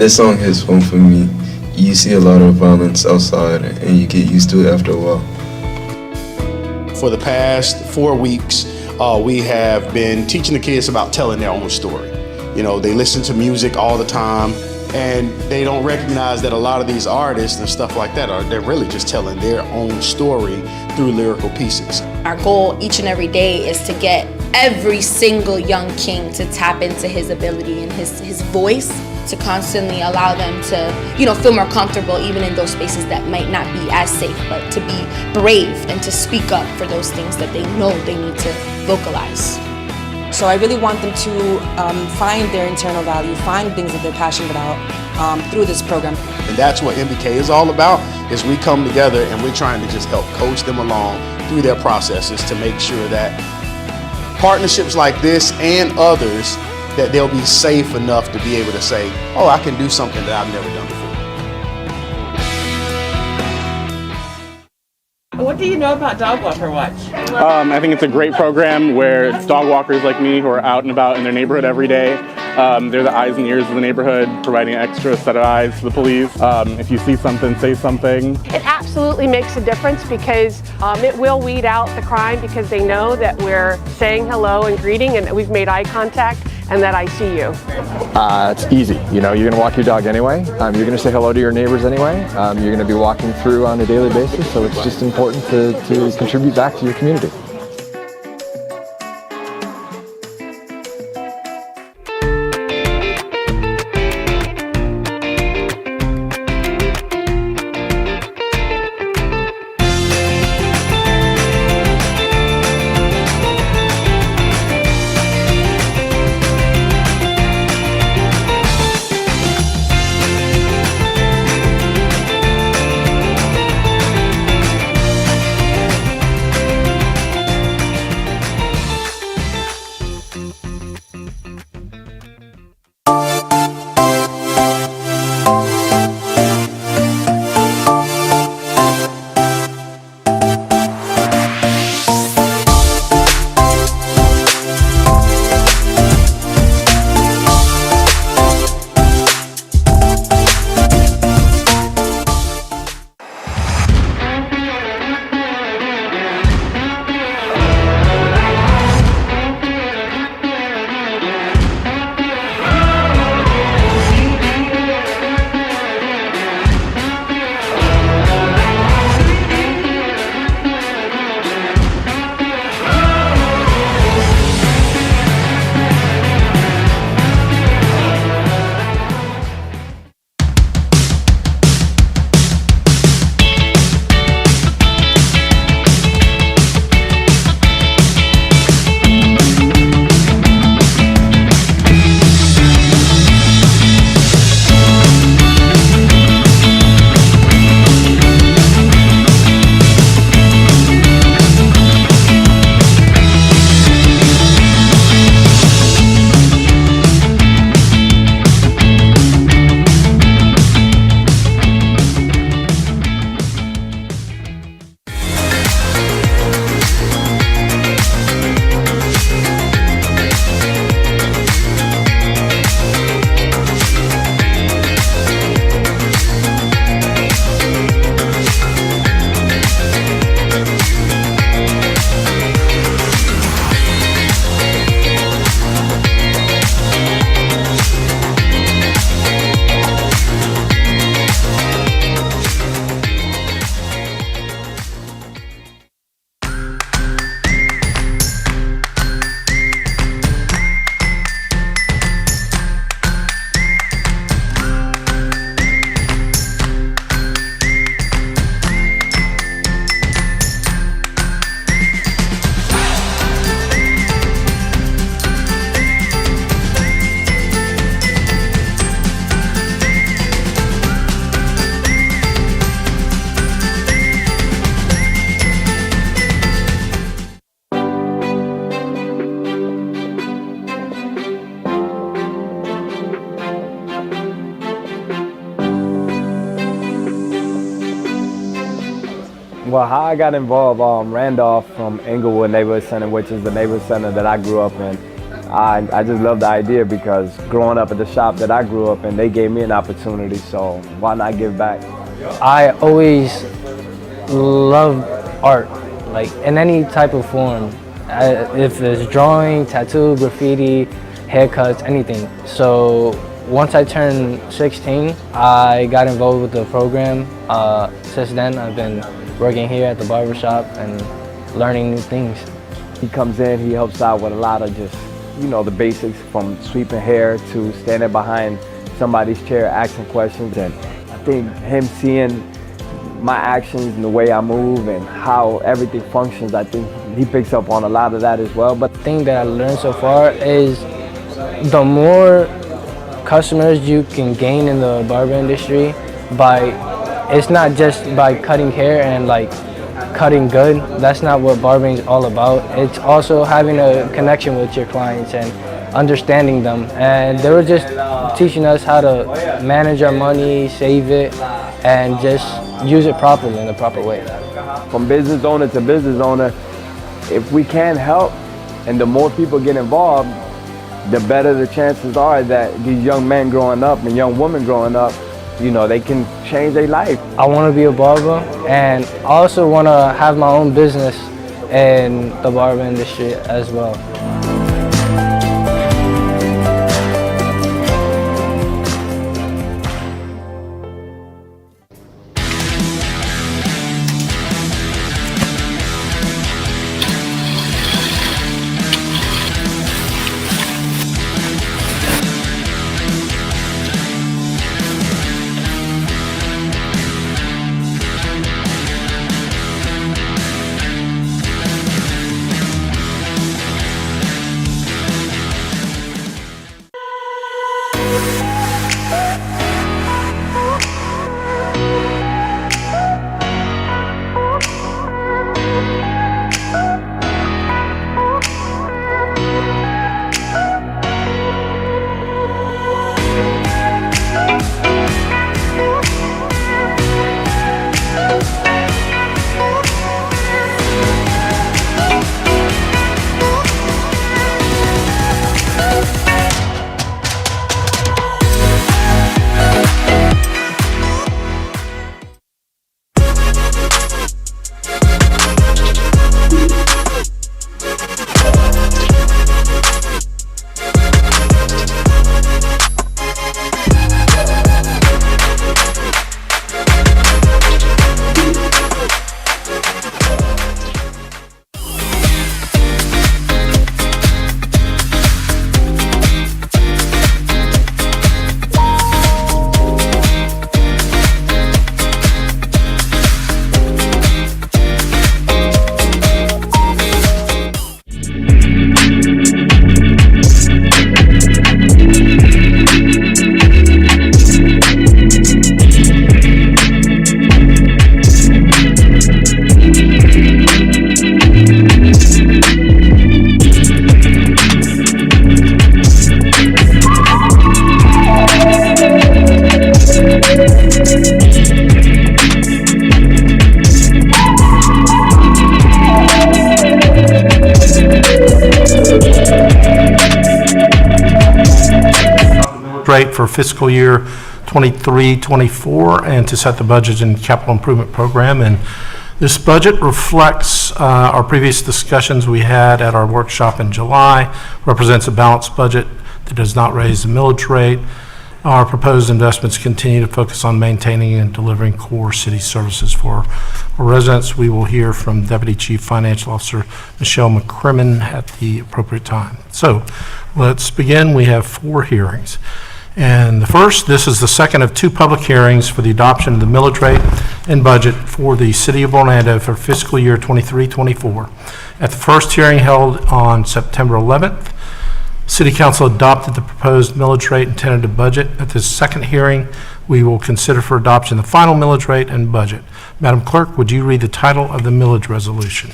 This song hits home for me. You see a lot of violence outside and you get used to it after a while. For the past 4 weeks, we have been teaching the kids about telling their own story. You know, they listen to music all the time and they don't recognize that a lot of these artists and stuff like that they're really just telling their own story through lyrical pieces. Our goal each and every day is to get every single young king to tap into his ability and his voice, to constantly allow them to, you know, feel more comfortable even in those spaces that might not be as safe, but to be brave and to speak up for those things that they know they need to vocalize. So I really want them to find their internal value, find things that they're passionate about through this program. And that's what MBK is all about, is we come together and we're trying to just help coach them along through their processes to make sure that partnerships like this and others, that they'll be safe enough to be able to say, oh, I can do something that I've never done before. What do you know about Dog Walker Watch? I think it's a great program where dog walkers like me who are out and about in their neighborhood every day, they're the eyes and ears of the neighborhood, providing an extra set of eyes to the police. If you see something, say something. It absolutely makes a difference because it will weed out the crime because they know that we're saying hello and greeting and that we've made eye contact and that I see you. It's easy. You know, you're going to walk your dog anyway. You're going to say hello to your neighbors anyway. You're going to be walking through on a daily basis, so it's just important to contribute back to your community. Well, how I got involved, Randolph from Englewood Neighborhood Center, which is the neighborhood center that I grew up in. I just love the idea because growing up at the shop that I grew up in, they gave me an opportunity, so why not give back? I always loved art, like in any type of form. If it's drawing, tattoo, graffiti, haircuts, anything. So once I turned 16, I got involved with the program. Since then, I've been working here at the barbershop and learning new things. He comes in, he helps out with a lot of just, you know, the basics from sweeping hair to standing behind somebody's chair asking questions. And I think him seeing my actions and the way I move and how everything functions, I think he picks up on a lot of that as well. But the thing that I learned so far is the more customers you can gain in the barber industry it's not just by cutting hair and like cutting good. That's not what barbering is all about. It's also having a connection with your clients and understanding them. And they were just teaching us how to manage our money, save it, and just use it properly in the proper way. From business owner to business owner, if we can help and the more people get involved, the better the chances are that these young men growing up and young women growing up, you know, they can change their life. I want to be a barber, and I also want to have my own business in the barber industry as well. Rate for fiscal year 23-24 and to set the budget and capital improvement program. And this budget reflects our previous discussions we had at our workshop in July, represents a balanced budget that does not raise the millage rate. Our proposed investments continue to focus on maintaining and delivering core city services for our residents. We will hear from Deputy Chief Financial Officer Michelle McCrimmon at the appropriate time. So let's begin. We have 4 hearings. And this is the second of 2 public hearings for the adoption of the millage rate and budget for the City of Orlando for fiscal year 23-24. At the first hearing held on September 11th, City Council adopted the proposed millage rate and tentative budget. At this second hearing, we will consider for adoption the final millage rate and budget. Madam Clerk, would you read the title of the millage resolution?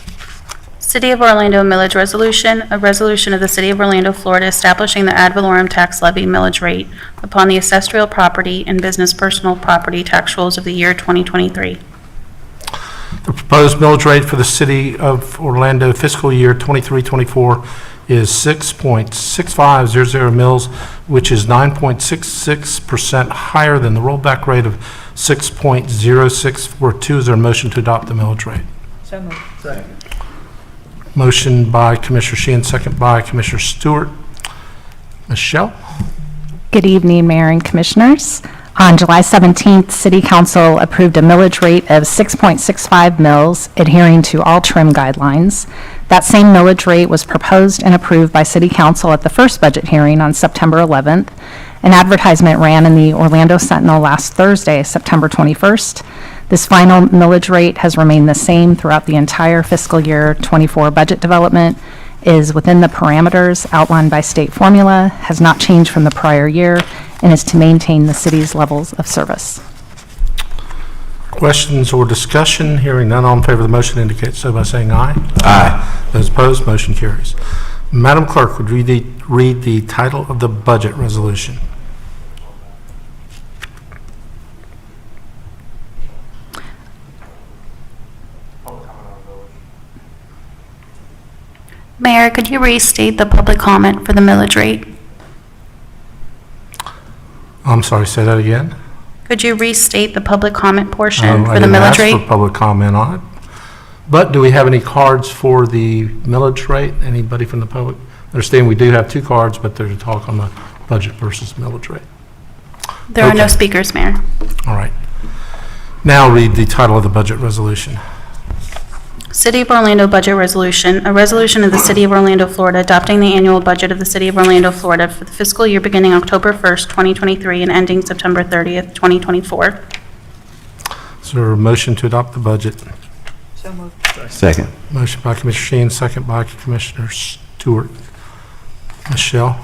City of Orlando Millage Resolution, a resolution of the City of Orlando, Florida, establishing the ad valorem tax levy millage rate upon the ancestral property and business personal property tax rolls of the year 2023. The proposed millage rate for the City of Orlando fiscal year 23-24 is 6.6500 mils, which is 9.66% higher than the rollback rate of 6.0642. Is there a motion to adopt the millage rate? So moved. Motion by Commissioner Sheehan, second by Commissioner Stewart. Michelle? Good evening, Mayor and Commissioners. On July 17th, City Council approved a millage rate of 6.65 mils, adhering to all trim guidelines. That same millage rate was proposed and approved by City Council at the first budget hearing on September 11th. An advertisement ran in the Orlando Sentinel last Thursday, September 21st. This final millage rate has remained the same throughout the entire fiscal year 24 budget development, is within the parameters outlined by state formula, has not changed from the prior year, and is to maintain the city's levels of service. Questions or discussion? Hearing none, all in favor of the motion indicate so by saying aye. Aye. Those opposed, motion carries. Madam Clerk, would you read the title of the budget resolution? Mayor, could you restate the public comment for the millage rate? I'm sorry, say that again? Could you restate the public comment portion I for the didn't millage ask rate? for public comment on it. But do we have any cards for the millage rate? Anybody from the public? Understand we do have two cards, but there's a talk on the budget versus millage rate. There are no Okay. speakers, Mayor. All right. Now read the title of the budget resolution. City of Orlando Budget Resolution, a resolution of the City of Orlando, Florida, adopting the annual budget of the City of Orlando, Florida for the fiscal year beginning October 1st, 2023 and ending September 30th, 2024. Is there a motion to adopt the budget? So moved. Second. Motion by Commissioner Sheehan, second by Commissioner Stewart. Michelle?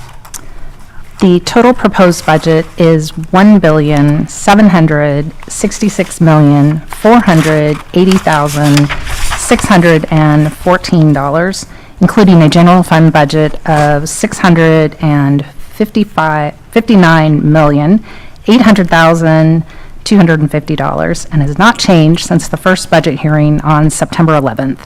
The total proposed budget is $1,766,480,614, including a general fund budget of $659,800,250, and has not changed since the first budget hearing on September 11th.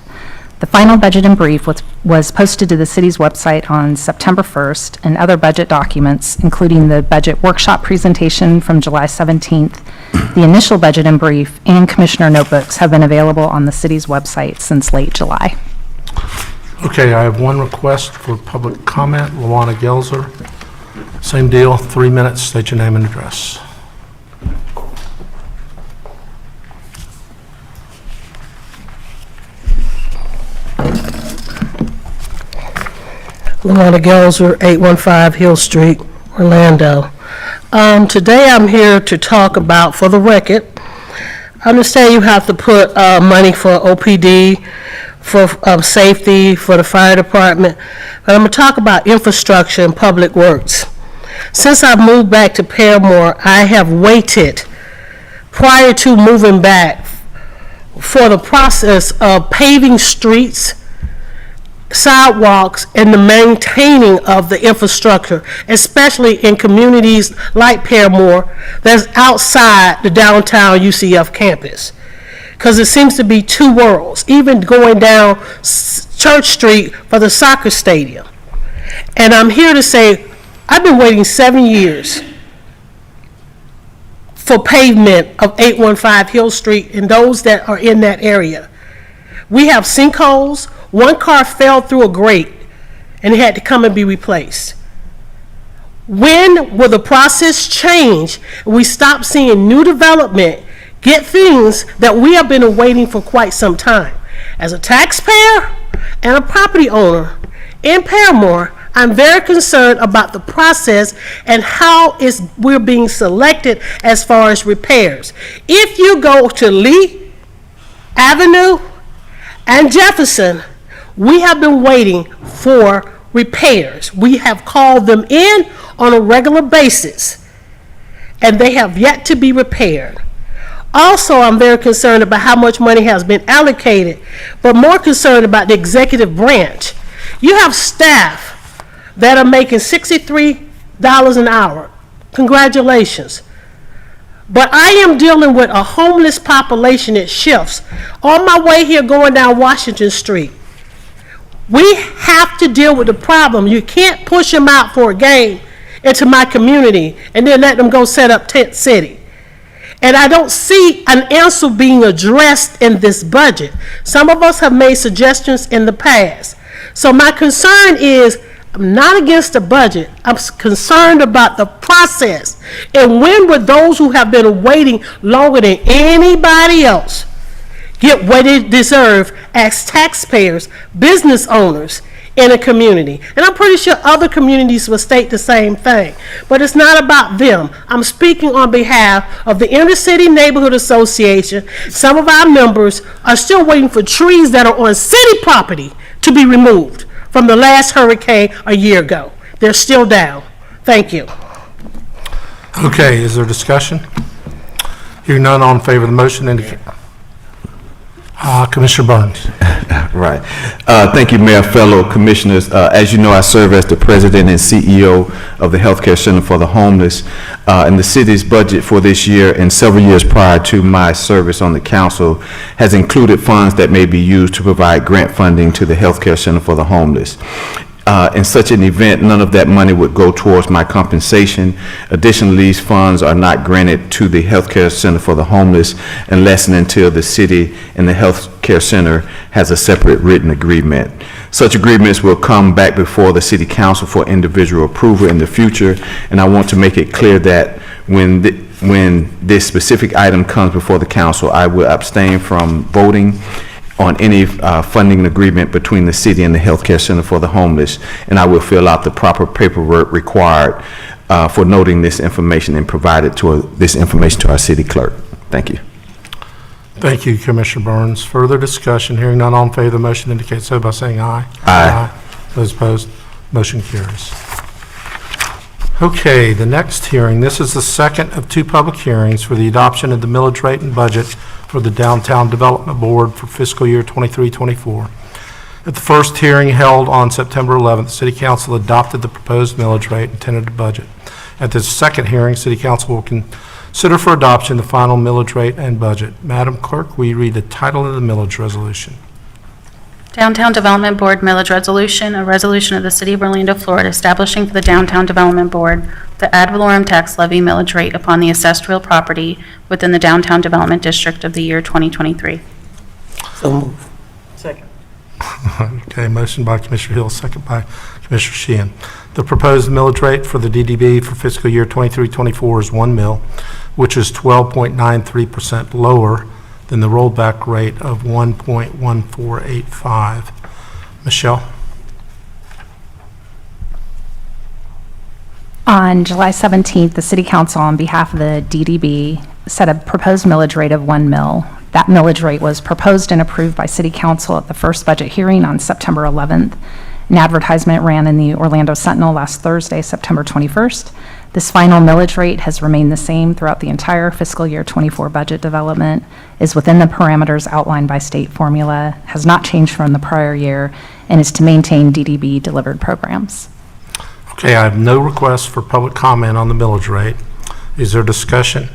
The final budget in brief was posted to the city's website on September 1st, and other budget documents, including the budget workshop presentation from July 17th, the initial budget in brief, and commissioner notebooks have been available on the city's website since late July. Okay, I have one request for public comment. Luana Gelzer. Same deal, 3 minutes, state your name and address. Luana Gelzer, 815 Hill Street, Orlando. Today I'm here to talk about, for the record, I understand you have to put money for OPD, for safety, for the fire department, but I'm going to talk about infrastructure and public works. Since I moved back to Paramore, I have waited prior to moving back for the process of paving streets, sidewalks, and the maintaining of the infrastructure, especially in communities like Paramore that's outside the downtown UCF campus. Because it seems to be two worlds, even going down Church Street for the soccer stadium. And I'm here to say, I've been waiting 7 years for pavement of 815 Hill Street and those that are in that area. We have sinkholes. One car fell through a grate and it had to come and be replaced. When will the process change and we stop seeing new development get things that we have been awaiting for quite some time? As a taxpayer and a property owner in Paramore, I'm very concerned about the process and how we're being selected as far as repairs. If you go to Lee Avenue and Jefferson, we have been waiting for repairs. We have called them in on a regular basis, and they have yet to be repaired. Also, I'm very concerned about how much money has been allocated, but more concerned about the executive branch. You have staff that are making $63 an hour. Congratulations. But I am dealing with a homeless population that shifts. On my way here going down Washington Street, we have to deal with the problem. You can't push them out for a game into my community and then let them go set up Tent City. And I don't see an answer being addressed in this budget. Some of us have made suggestions in the past. So my concern is, I'm not against the budget. I'm concerned about the process. And when would those who have been waiting longer than anybody else get what they deserve as taxpayers, business owners in a community? And I'm pretty sure other communities will state the same thing. But it's not about them. I'm speaking on behalf of the Inner City Neighborhood Association. Some of our members are still waiting for trees that are on city property to be removed from the last hurricane a year ago. They're still down. Thank you. Okay, is there discussion? Hearing none, all in favor of the motion indicate. Commissioner Burns. Right. Thank you, Mayor, fellow commissioners. As you know, I serve as the president and CEO of the Healthcare Center for the Homeless. And the city's budget for this year and several years prior to my service on the council has included funds that may be used to provide grant funding to the Healthcare Center for the Homeless. In such an event, none of that money would go towards my compensation. Additionally, these funds are not granted to the Healthcare Center for the Homeless unless and until the city and the Healthcare Center has a separate written agreement. Such agreements will come back before the City Council for individual approval in the future, and I want to make it clear that when this specific item comes before the council, I will abstain from voting on any funding agreement between the city and the Healthcare Center for the Homeless, and I will fill out the proper paperwork required for noting this information and provided this information to our city clerk. Thank you. Thank you, Commissioner Burns. Further discussion? Hearing none, all in favor of the motion indicate so by saying aye. Aye. Those opposed, motion carries. Okay, the next hearing, this is the second of two public hearings for the adoption of the millage rate and budget for the Downtown Development Board for fiscal year 23-24. At the first hearing held on September 11th, the City Council adopted the proposed millage rate and tentative budget. At this second hearing, City Council will consider for adoption the final millage rate and budget. Madam Clerk, will you read the title of the millage resolution? Downtown Development Board Millage Resolution, a resolution of the City of Orlando, Florida, establishing for the Downtown Development Board the ad valorem tax levy millage rate upon the assessed real property within the Downtown Development District of the year 2023. So move. Second. Okay, motion by Commissioner Hill, second by Commissioner Sheehan. The proposed millage rate for the DDB for fiscal year 23-24 is 1 mil, which is 12.93% lower than the rollback rate of 1.1485. Michelle? On July 17th, the City Council, on behalf of the DDB, set a proposed millage rate of 1 mil. That millage rate was proposed and approved by City Council at the first budget hearing on September 11th. An advertisement ran in the Orlando Sentinel last Thursday, September 21st. This final millage rate has remained the same throughout the entire fiscal year 24 budget development, is within the parameters outlined by state formula, has not changed from the prior year, and is to maintain DDB delivered programs. Okay, I have no requests for public comment on the millage rate. Is there discussion?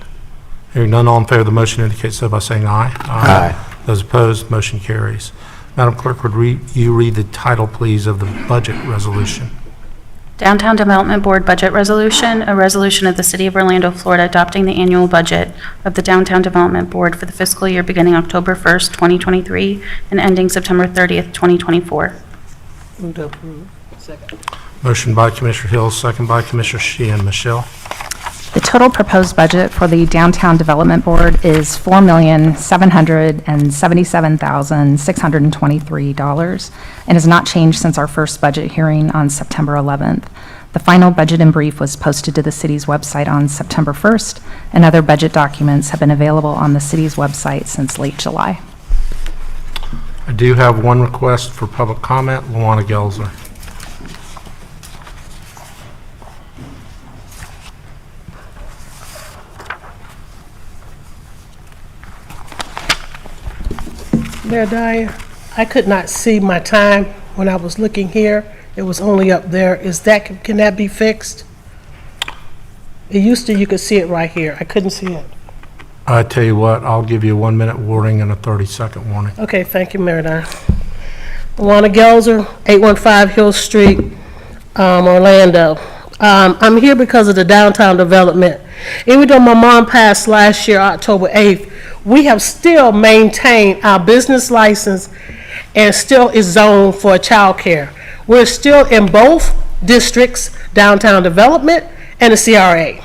Hearing none, all in favor of the motion indicate so by saying aye. Aye. Those opposed, motion carries. Madam Clerk, would you read the title, please, of the budget resolution? Downtown Development Board Budget Resolution, a resolution of the City of Orlando, Florida, adopting the annual budget of the Downtown Development Board for the fiscal year beginning October 1st, 2023, and ending September 30th, 2024. Move to approve. Second. Motion by Commissioner Hill, second by Commissioner Sheehan. Michelle? The total proposed budget for the Downtown Development Board is $4,777,623 and has not changed since our first budget hearing on September 11th. The final budget in brief was posted to the city's website on September 1st, and other budget documents have been available on the city's website since late July. I do have one request for public comment. Luana Gelzer. Mayor Dyer, I could not see my time when I was looking here. It was only up there. Can that be fixed? It used to, you could see it right here. I couldn't see it. I tell you what, I'll give you a 1-minute warning and a 30-second warning. Okay, thank you, Mayor Dyer. Luana Gelzer, 815 Hill Street, Orlando. I'm here because of the downtown development. Even though my mom passed last year, October 8th, we have still maintained our business license and still is zoned for childcare. We're still in both districts, downtown development and the CRA.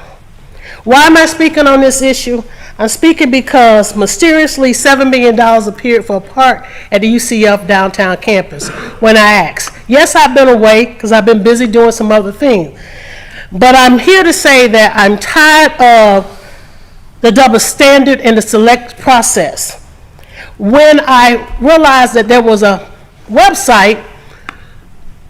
Why am I speaking on this issue? I'm speaking because mysteriously $7 million appeared for a park at the UCF downtown campus. When I asked, yes, I've been away because I've been busy doing some other things. But I'm here to say that I'm tired of the double standard in the select process. When I realized that there was a website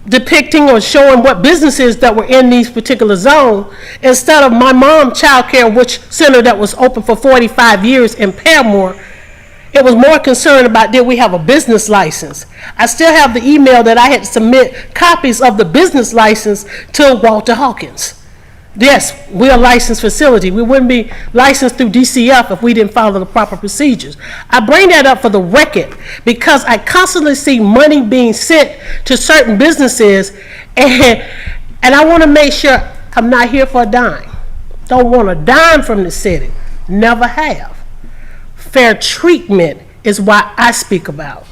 depicting or showing what businesses that were in these particular zones, instead of my mom child care, which center that was open for 45 years in Paramore, it was more concerned about did we have a business license. I still have the email that I had to submit copies of the business license to Walter Hawkins. Yes, we're a licensed facility. We wouldn't be licensed through DCF if we didn't follow the proper procedures. I bring that up for the record because I constantly see money being sent to certain businesses, and I want to make sure I'm not here for a dime. Don't want a dime from the city. Never have. Fair treatment is what I speak about.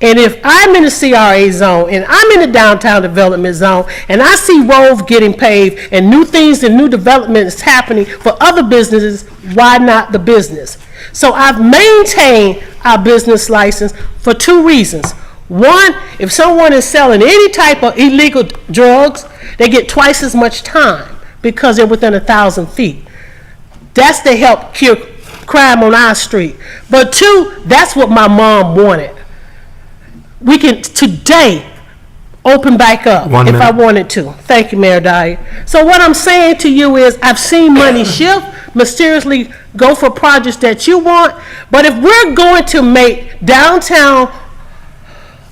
And if I'm in the CRA zone and I'm in the downtown development zone and I see roads getting paved and new things and new developments happening for other businesses, why not the business? So I've maintained our business license for two reasons. One, if someone is selling any type of illegal drugs, they get twice as much time because they're within 1,000 feet. That's to help cure crime on our street. But two, that's what my mom wanted. We can today open back up if I wanted to. Thank you, Mayor Dyer. So what I'm saying to you is I've seen money shift, mysteriously go for projects that you want, but if we're going to make downtown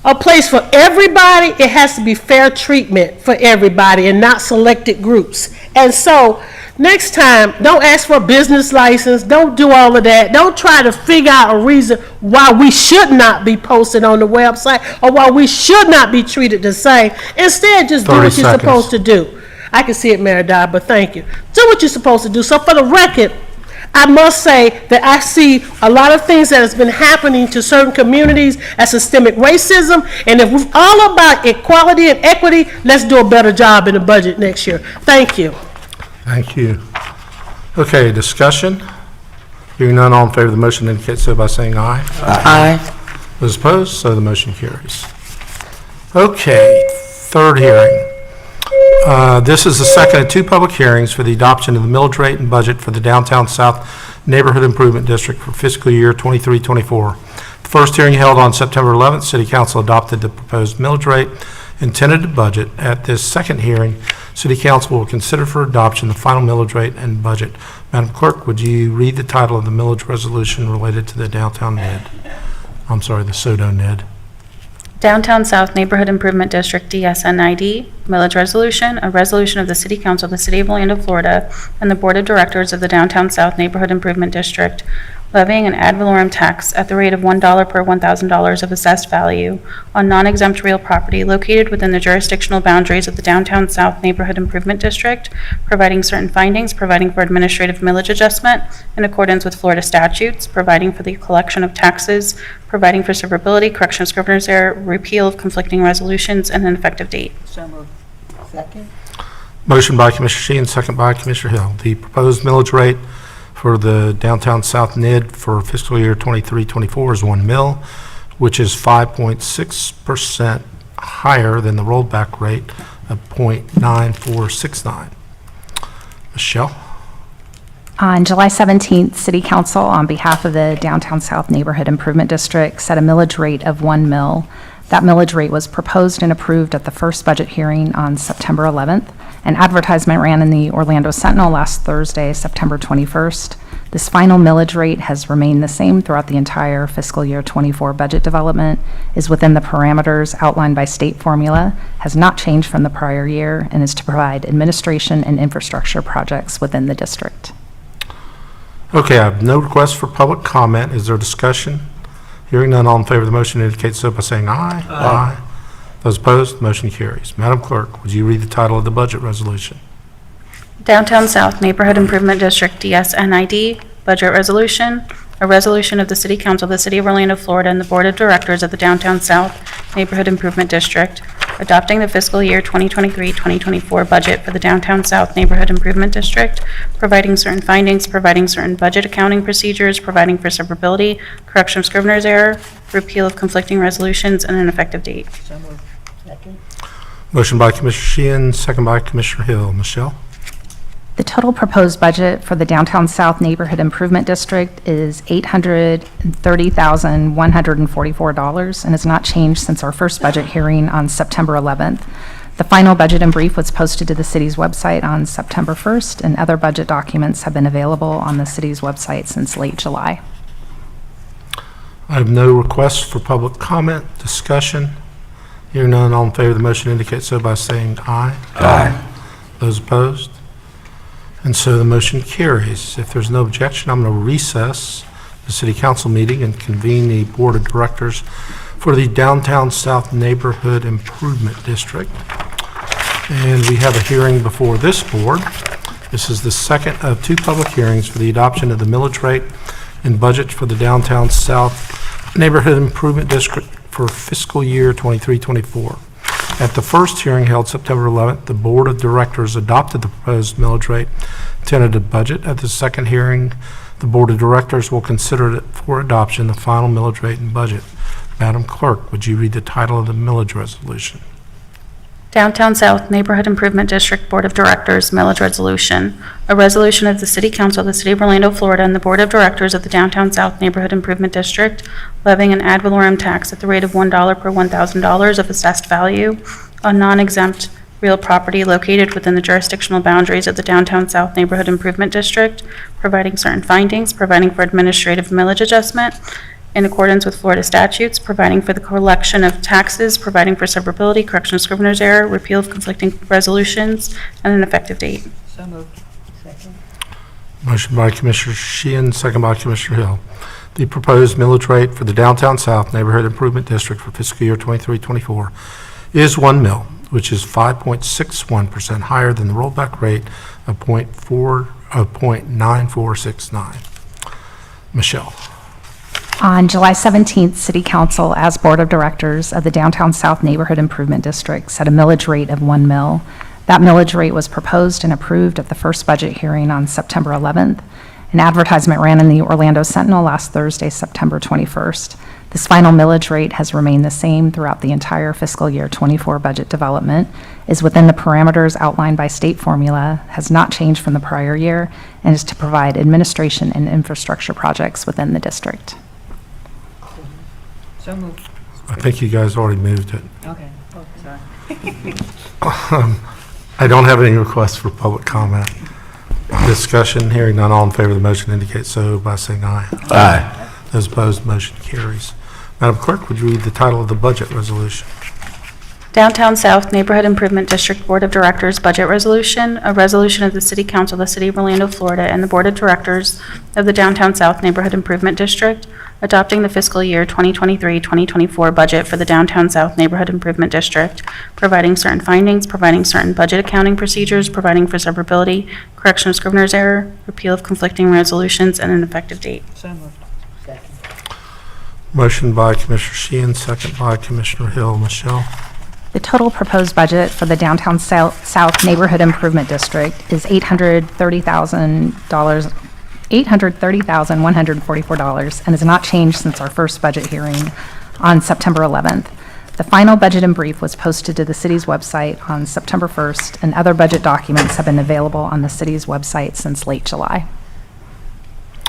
a place for everybody, it has to be fair treatment for everybody and not selected groups. And so next time, don't ask for a business license. Don't do all of that. Don't try to figure out a reason why we should not be posted on the website or why we should not be treated the same. Instead, just do what you're supposed to do. I can see it, Mayor Dyer, but thank you. Do what you're supposed to do. So for the record, I must say that I see a lot of things that has been happening to certain communities as systemic racism, and if we're all about equality and equity, let's do a better job in the budget next year. Thank you. Thank you. Okay, discussion. Hearing none, all in favor of the motion indicate so by saying aye. Aye. Those opposed, so the motion carries. Okay, third hearing. This is the second of two public hearings for the adoption of the millage rate and budget for the Downtown South Neighborhood Improvement District for fiscal year 23-24. The first hearing held on September 11th, City Council adopted the proposed millage rate and tentative budget. At this second hearing, City Council will consider for adoption the final millage rate and budget. Madam Clerk, would you read the title of the millage resolution related to the downtown NED? I'm sorry, the SODO NED. Downtown South Neighborhood Improvement District DSNID, millage resolution, a resolution of the City Council of the City of Orlando, Florida, and the Board of Directors of the Downtown South Neighborhood Improvement District, levying an ad valorem tax at the rate of $1 per $1,000 of assessed value on non-exempt real property located within the jurisdictional boundaries of the Downtown South Neighborhood Improvement District, providing certain findings, providing for administrative millage adjustment in accordance with Florida statutes, providing for the collection of taxes, providing for severability, correction of scrivener's error, repeal of conflicting resolutions, and an effective date. So moved. Second. Motion by Commissioner Sheehan, second by Commissioner Hill. The proposed millage rate for the Downtown South NID for fiscal year 23-24 is 1 mil, which is 5.6% higher than the rollback rate of 0.9469. Michelle? On July 17th, City Council, on behalf of the Downtown South Neighborhood Improvement District, set a millage rate of 1 mil. That millage rate was proposed and approved at the first budget hearing on September 11th. An advertisement ran in the Orlando Sentinel last Thursday, September 21st. This final millage rate has remained the same throughout the entire fiscal year 24 budget development, is within the parameters outlined by state formula, has not changed from the prior year, and is to provide administration and infrastructure projects within the district. Okay, I have no requests for public comment. Is there discussion? Hearing none, all in favor of the motion indicate so by saying aye. Aye. Those opposed, motion carries. Madam Clerk, would you read the title of the budget resolution? Downtown South Neighborhood Improvement District DSNID Budget Resolution. A resolution of the City Council of the City of Orlando, Florida, and the Board of Directors of the Downtown South Neighborhood Improvement District adopting the fiscal year 2023-2024 budget for the Downtown South Neighborhood Improvement District, providing certain findings, providing certain budget accounting procedures, providing for severability, correction of scrivener's error, repeal of conflicting resolutions, and an effective date. Motion by Commissioner Sheehan, second by Commissioner Hill. Michelle? The total proposed budget for the Downtown South Neighborhood Improvement District is $830,144 and has not changed since our first budget hearing on September 11th. The final budget and brief was posted to the city's website on September 1st, and other budget documents have been available on the city's website since late July. I have no requests for public comment, discussion. Hearing none, all in favor of the motion indicate so by saying aye. Aye. Those opposed? And so the motion carries. If there's no objection, I'm going to recess the City Council meeting and convene the Board of Directors for the Downtown South Neighborhood Improvement District. And we have a hearing before this board. This is the second of two public hearings for the adoption of the millage rate and budget for the Downtown South Neighborhood Improvement District for fiscal year 23-24. At the first hearing held September 11th, the Board of Directors adopted the proposed millage rate tentative budget. At the second hearing, the Board of Directors will consider it for adoption, the final millage rate and budget. Madam Clerk, would you read the title of the millage resolution? Downtown South Neighborhood Improvement District Board of Directors Millage Resolution. A resolution of the City Council of the City of Orlando, Florida, and the Board of Directors of the Downtown South Neighborhood Improvement District levying an ad valorem tax at the rate of $1 per $1,000 of assessed value on non-exempt real property located within the jurisdictional boundaries of the Downtown South Neighborhood Improvement District, providing certain findings, providing for administrative millage adjustment in accordance with Florida statutes, providing for the collection of taxes, providing for severability, correction of scrivener's error, repeal of conflicting resolutions, and an effective date. So moved. Second. Motion by Commissioner Sheehan, second by Commissioner Hill. The proposed millage rate for the Downtown South Neighborhood Improvement District for fiscal year 23-24 is 1 mil, which is 5.61% higher than the rollback rate of 0.9469. Michelle. On July 17th, City Council, as Board of Directors of the Downtown South Neighborhood Improvement District, set a millage rate of 1 mil. That millage rate was proposed and approved at the first budget hearing on September 11th. An advertisement ran in the Orlando Sentinel last Thursday, September 21st. This final millage rate has remained the same throughout the entire fiscal year 24 budget development, is within the parameters outlined by state formula, has not changed from the prior year, and is to provide administration and infrastructure projects within the district. So moved. I think you guys already moved it. Okay. Oh, sorry. I don't have any requests for public comment. Discussion, hearing none, all in favor of the motion indicate so by saying aye. Aye. Those opposed, motion carries. Madam Clerk, would you read the title of the budget resolution? Downtown South Neighborhood Improvement District Board of Directors Budget Resolution. A resolution of the City Council of the City of Orlando, Florida, and the Board of Directors of the Downtown South Neighborhood Improvement District adopting the fiscal year 2023-2024 budget for the Downtown South Neighborhood Improvement District, providing certain findings, providing certain budget accounting procedures, providing for severability, correction of scrivener's error, repeal of conflicting resolutions, and an effective date. So moved. Second. Motion by Commissioner Sheehan, second by Commissioner Hill. Michelle? The total proposed budget for the Downtown South Neighborhood Improvement District is $830,144 and has not changed since our first budget hearing on September 11th. The final budget and brief was posted to the city's website on September 1st, and other budget documents have been available on the city's website since late July.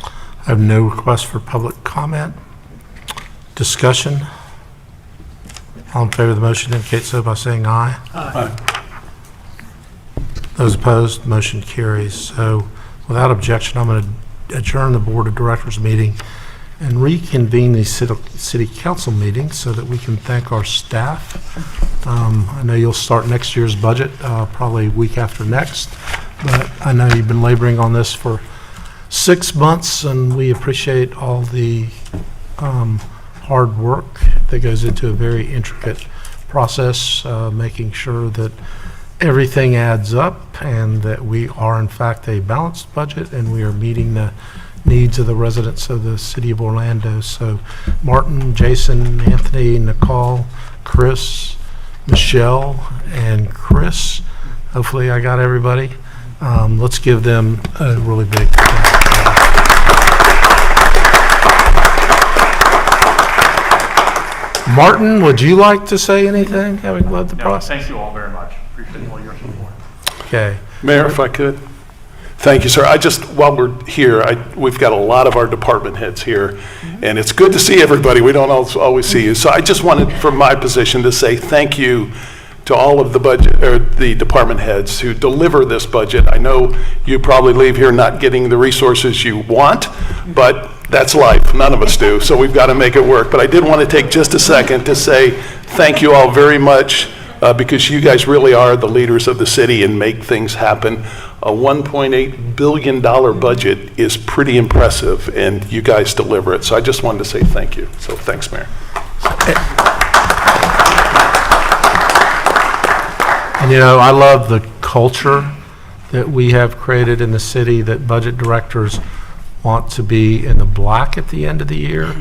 I have no request for public comment. Discussion. All in favor of the motion indicate so by saying aye. Aye. Those opposed, motion carries. So without objection, I'm going to adjourn the Board of Directors meeting and reconvene the City Council meeting so that we can thank our staff. I know you'll start next year's budget probably a week after next, but I know you've been laboring on this for 6 months, and we appreciate all the hard work that goes into a very intricate process, making sure that everything adds up and that we are in fact a balanced budget and we are meeting the needs of the residents of the city of Orlando. So Martin, Jason, Anthony, Nicole, Chris, Michelle, and Chris, hopefully I got everybody. Let's give them a really big Martin, would you like to say anything, having led the process? Thank you all very much. Appreciate all your support. Okay. Mayor, if I could. Thank you, sir. While we're here, we've got a lot of our department heads here, and it's good to see everybody. We don't always see you. So I just wanted, from my position, to say thank you to all of the department heads who deliver this budget. I know you probably leave here not getting the resources you want, but that's life. None of us do, so we've got to make it work. But I did want to take just a second to say thank you all very much, because you guys really are the leaders of the city and make things happen. A $1.8 billion budget is pretty impressive, and you guys deliver it. So I just wanted to say thank you. So thanks, Mayor. And I love the culture that we have created in the city, that budget directors want to be in the black at the end of the year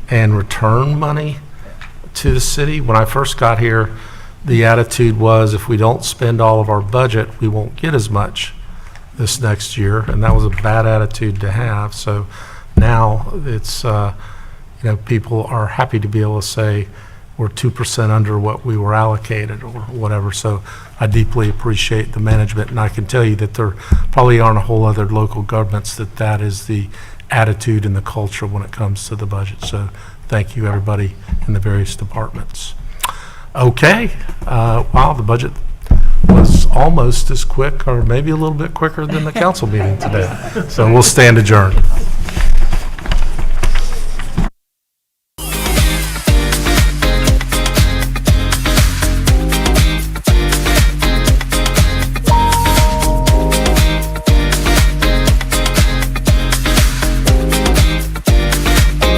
and return money to the city. When I first got here, the attitude was if we don't spend all of our budget, we won't get as much this next year, and that was a bad attitude to have. So now it's, people are happy to be able to say we're 2% under what we were allocated or whatever. So I deeply appreciate the management, and I can tell you that there probably aren't a whole other local governments that is the attitude and the culture when it comes to the budget. So thank you, everybody in the various departments. Okay, wow, the budget was almost as quick or maybe a little bit quicker than the council meeting today. So we'll stand adjourned.